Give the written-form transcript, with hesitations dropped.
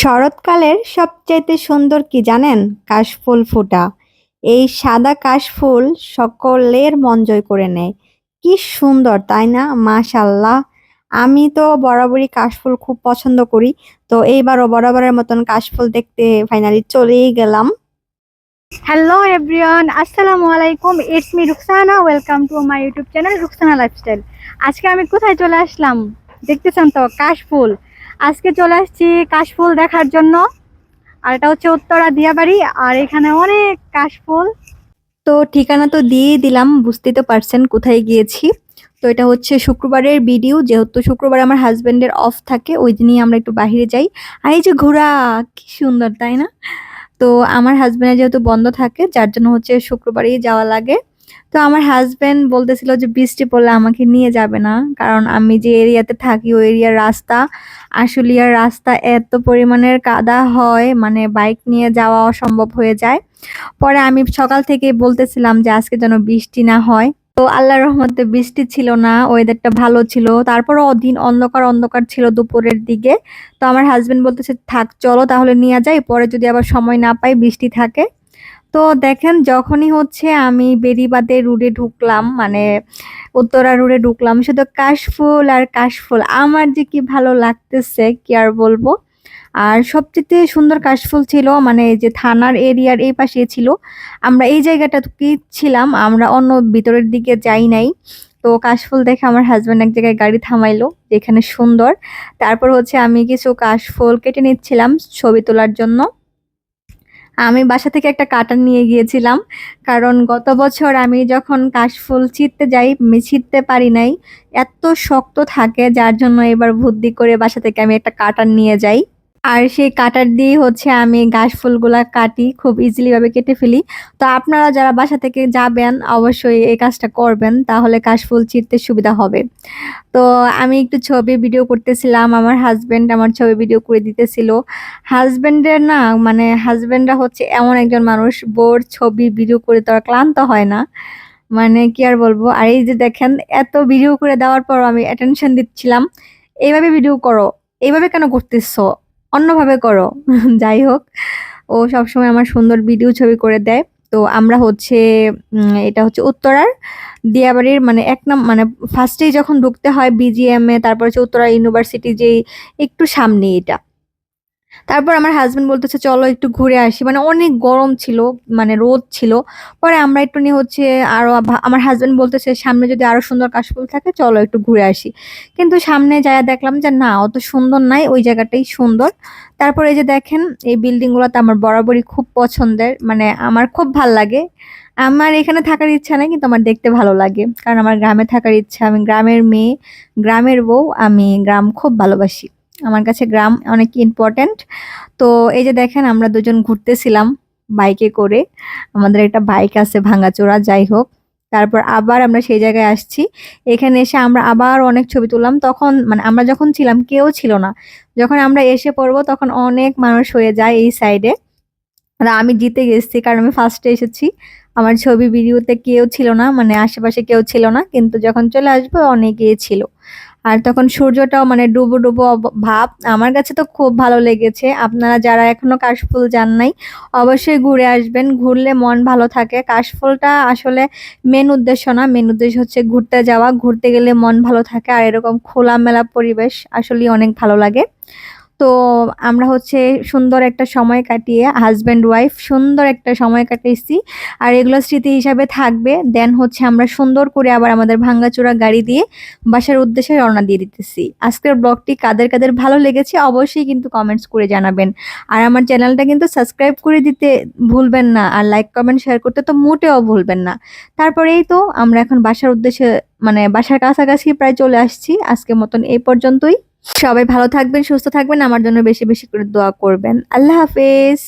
শরৎকালের সবচাইতে সুন্দর কি জানেন? কাশফুল ফোটা। এই সাদা কাশফুল সকলের মন জয় করে নেয়। কি সুন্দর তাই না? মাশাআল্লাহ। আমি তো বরাবরই কাশফুল খুব পছন্দ করি। তো এইবারও বরাবরের মতন কাশফুল দেখতে ফাইনালি চলেই গেলাম। হ্যালো এভরিওয়ান, আসসালামু আলাইকুম। It's me Rukhsana. Welcome to my YouTube channel Rukhsana lifestyle. আজকে আমি কোথায় চলে আসলাম দেখতেছেন তো? কাশফুল। আজকে চলে আসছি কাশফুল দেখার জন্য। আর এটা হচ্ছে উত্তরা দিয়াবাড়ি, আর এখানে অনেক কাশফুল। তো ঠিকানা তো দিয়েই দিলাম, বুঝতেই তো পারছেন কোথায় গিয়েছি। তো এটা হচ্ছে শুক্রবারের ভিডিও, যেহেতু শুক্রবার আমার হাজবেন্ডের অফ থাকে, ওই দিনই আমরা একটু বাইরে যাই। আর এই যে ঘোড়া, কি সুন্দর তাই না? তো আমার হাজবেন্ডের যেহেতু বন্ধ থাকে, যার জন্য হচ্ছে শুক্রবারেই যাওয়া লাগে। তো আমার হাজবেন্ড বলতেছিল যে বৃষ্টি পড়লে আমাকে নিয়ে যাবে না, কারণ আমি যে এরিয়াতে থাকি ওই এরিয়ার রাস্তা, আশুলিয়ার রাস্তা এত পরিমাণের কাদা হয়, মানে বাইক নিয়ে যাওয়া অসম্ভব হয়ে যায়। পরে আমি সকাল থেকে বলতেছিলাম যে আজকে যেন বৃষ্টি না হয়। তো আল্লাহর রহমতে বৃষ্টি ছিল না, ওয়েদারটা ভালো ছিল। তারপরও দিন অন্ধকার অন্ধকার ছিল দুপুরের দিকে। তো আমার হাজবেন্ড বলতেছে থাক চলো তাহলে নিয়ে যাই, পরে যদি আবার সময় না পাই বৃষ্টি থাকে। তো দেখেন যখনই হচ্ছে আমি বেড়িবাঁধে রোডে ঢুকলাম, মানে উত্তরা রোডে ঢুকলাম, শুধু কাশফুল আর কাশফুল। আমার যে কি ভালো লাগতেছে কি আর বলবো। আর সবচেয়ে সুন্দর কাশফুল ছিল মানে এই যে থানার এরিয়ার এই পাশে ছিল। আমরা এই জায়গাটা কি ছিলাম, আমরা অন্য ভিতরের দিকে যাই নাই। তো কাশফুল দেখে আমার হাজবেন্ড এক জায়গায় গাড়ি থামাইলো, যেখানে সুন্দর। তারপর হচ্ছে আমি কিছু কাশফুল কেটে নিচ্ছিলাম ছবি তোলার জন্য। আমি বাসা থেকে একটা কাটার নিয়ে গিয়েছিলাম, কারণ গত বছর আমি যখন কাশফুল ছিঁড়তে যাই আমি ছিঁড়তে পারি নাই। এত শক্ত থাকে, যার জন্য এবার বুদ্ধি করে বাসা থেকে আমি একটা কাটার নিয়ে যাই। আর সেই কাটার দিয়ে হচ্ছে আমি কাশফুলগুলা কাটি, খুব ইজিলি ভাবে কেটে ফেলি। তো আপনারা যারা বাসা থেকে যাবেন অবশ্যই এই কাজটা করবেন, তাহলে কাশফুল ছিঁড়তে সুবিধা হবে। তো আমি একটু ছবি ভিডিও করতেছিলাম, আমার হাজবেন্ড আমার ছবি ভিডিও করে দিতেছিল। হাজবেন্ডের না, মানে হাজবেন্ডরা হচ্ছে এমন একজন মানুষ, বোর ছবি ভিডিও করে তো আর ক্লান্ত হয় না। মানে কি আর বলবো। আর এই যে দেখেন এত ভিডিও করে দেওয়ার পর আমি অ্যাটেনশন দিচ্ছিলাম, এইভাবে ভিডিও করো, এইভাবে কেন করতেছো, অন্যভাবে করো। যাই হোক, ও সবসময় আমার সুন্দর ভিডিও ছবি করে দেয়। তো আমরা হচ্ছে এটা হচ্ছে উত্তরার দিয়াবাড়ির মানে মানে ফার্স্টেই যখন ঢুকতে হয় বিজিএম এ, তারপর হচ্ছে উত্তরা ইউনিভার্সিটি যেই একটু সামনে এটা। তারপর আমার হাজবেন্ড বলতেছে চলো একটু ঘুরে আসি, মানে অনেক গরম ছিল, মানে রোদ ছিল। পরে আমরা একটু নিয়ে হচ্ছে আরো আমার হাজবেন্ড বলতেছে সামনে যদি আরো সুন্দর কাশফুল থাকে চলো একটু ঘুরে আসি। কিন্তু সামনে যায় দেখলাম যে না, অত সুন্দর নাই, ওই জায়গাটাই সুন্দর। তারপর এই যে দেখেন এই বিল্ডিং গুলো তো আমার বরাবরই খুব পছন্দের, মানে আমার খুব ভাল লাগে। আমার এখানে থাকার ইচ্ছা নেই, কিন্তু আমার দেখতে ভালো লাগে, কারণ আমার গ্রামে থাকার ইচ্ছা। আমি গ্রামের মেয়ে, গ্রামের বউ, আমি গ্রাম খুব ভালোবাসি। আমার কাছে গ্রাম অনেক ইম্পর্ট্যান্ট। তো এই যে দেখেন আমরা দুজন ঘুরতেছিলাম বাইকে করে, আমাদের একটা বাইক আছে ভাঙাচোরা, যাই হোক। তারপর আবার আমরা সেই জায়গায় আসছি। এখানে এসে আমরা আবার অনেক ছবি তুললাম। তখন মানে আমরা যখন ছিলাম কেউ ছিল না, যখন আমরা এসে পড়বো তখন অনেক মানুষ হয়ে যায় এই সাইডে। আর আমি জিতে গেছি, কারণ আমি ফার্স্টে এসেছি। আমার ছবি ভিডিওতে কেউ ছিল না, মানে আশেপাশে কেউ ছিল না, কিন্তু যখন চলে আসবো অনেকেই ছিল। আর তখন সূর্যটাও মানে ডুবো ডুবো ভাব, আমার কাছে তো খুব ভালো লেগেছে। আপনারা যারা এখনো কাশফুল যান নাই অবশ্যই ঘুরে আসবেন, ঘুরলে মন ভালো থাকে। কাশফুলটা আসলে মেন উদ্দেশ্য না, মেন উদ্দেশ্য হচ্ছে ঘুরতে যাওয়া, ঘুরতে গেলে মন ভালো থাকে। আর এরকম খোলামেলা পরিবেশ আসলেই অনেক ভালো লাগে। তো আমরা হচ্ছে সুন্দর একটা সময় কাটিয়ে হাজব্যান্ড ওয়াইফ সুন্দর একটা সময় কাটিয়েছি। আর এগুলো স্মৃতি হিসাবে থাকবে। দেন হচ্ছে আমরা সুন্দর করে আবার আমাদের ভাঙ্গাচোরা গাড়ি দিয়ে বাসার উদ্দেশ্যে রওনা দিয়ে দিতেছি। আজকের ব্লগটি কাদের কাদের ভালো লেগেছে অবশ্যই কিন্তু কমেন্টস করে জানাবেন। আর আমার চ্যানেলটা কিন্তু সাবস্ক্রাইব করে দিতে ভুলবেন না, আর লাইক কমেন্ট শেয়ার করতে তো মোটেও ভুলবেন না। তারপরে এই তো আমরা এখন বাসার উদ্দেশ্যে, মানে বাসার কাছাকাছি প্রায় চলে আসছি। আজকের মতন এই পর্যন্তই। সবাই ভালো থাকবেন, সুস্থ থাকবেন, আমার জন্য বেশি বেশি করে দোয়া করবেন। আল্লাহ হাফেজ।